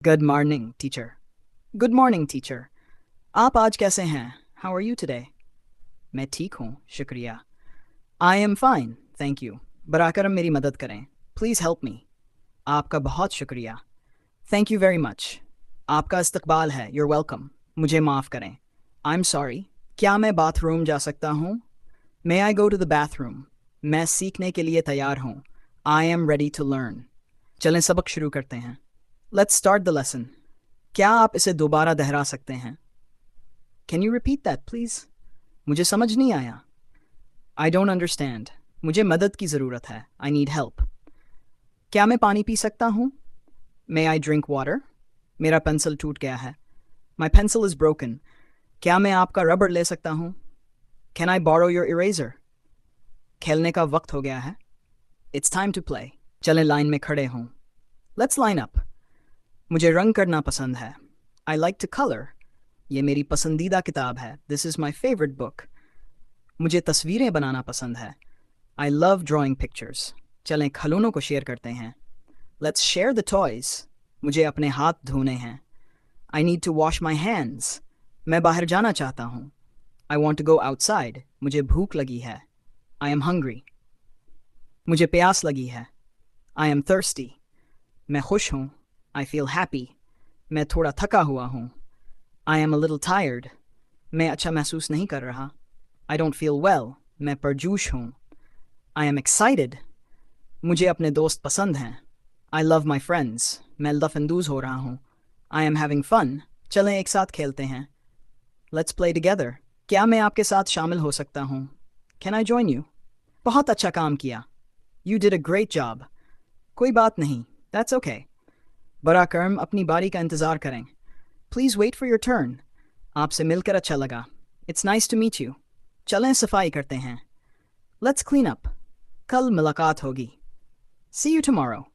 Good morning teacher. Good morning teacher. आप आज कैसे हैं? How are you today? मैं ठीक हूँ, शुक्रिया। I am fine, thank you. बरा करम मेरी मदद करें, प्लीज़ हेल्प मी। आपका बहुत शुक्रिया। Thank you very much. आपका इस्तकबाल है, यूर वेलकम। मुझे माफ़ करें, आई एम सॉरी। क्या मैं बाथरूम जा सकता हूँ? May I go to the bathroom? मैं सीखने के लिए तैयार हूँ। I am ready to learn. चलें सबक शुरू करते हैं। Let's start the lesson. क्या आप इसे दोबारा दोहरा सकते हैं? Can you repeat that please? मुझे समझ नहीं आया। I don't understand. मुझे मदद की ज़रूरत है, आई नीड हेल्प। क्या मैं पानी पी सकता हूँ? May I drink water? मेरा पेंसिल टूट गया है, माई पेंसिल इज़ ब्रोकन। क्या मैं आपका रबड़ ले सकता हूँ? Can I borrow your eraser? खेलने का वक्त हो गया है, इट्स टाइम टू प्ले। चलें लाइन में खड़े हों। Let's line up. मुझे रंग करना पसंद है, आई लाइक टू कलर। ये मेरी पसंदीदा किताब है, this is my favourite book. मुझे तस्वीरें बनाना पसंद है, आई लव ड्राइंग पिक्चर्स। चलें खिलौनों को शेयर करते हैं। Let's share the toys. मुझे अपने हाथ धोने हैं, I need to wash my hands. मैं बाहर जाना चाहता हूँ, I want to go outside. मुझे भूख लगी है, आई एम हंग्री। मुझे प्यास लगी है, आई एम थर्स्टी। मैं खुश हूँ, आई फील हैप्पी। मैं थोड़ा थका हुआ हूँ, I am a little tired. मैं अच्छा महसूस नहीं कर रहा, आई डोंट फील वेल। मैं परजोश हूँ, आई एम एक्साइटेड। मुझे अपने दोस्त पसंद हैं, आई लव माई फ्रेंड्स। मैं लफंदूज हो रहा हूँ, आई एम हैविंग फन। चलें एक साथ खेलते हैं, लेट्स प्ले टुगेदर। क्या मैं आपके साथ शामिल हो सकता हूँ? Can I join you? बहुत अच्छा काम किया, you did a great job. कोई बात नहीं, दैट्स ओके। बरा कर्म अपनी बारी का इंतज़ार करें, please wait for your turn. आपसे मिलकर अच्छा लगा, it's nice to meet you. चलें सफाई करते हैं, लेट्स क्लीन अप। कल मुलाकात होगी, सी यू टुमारो।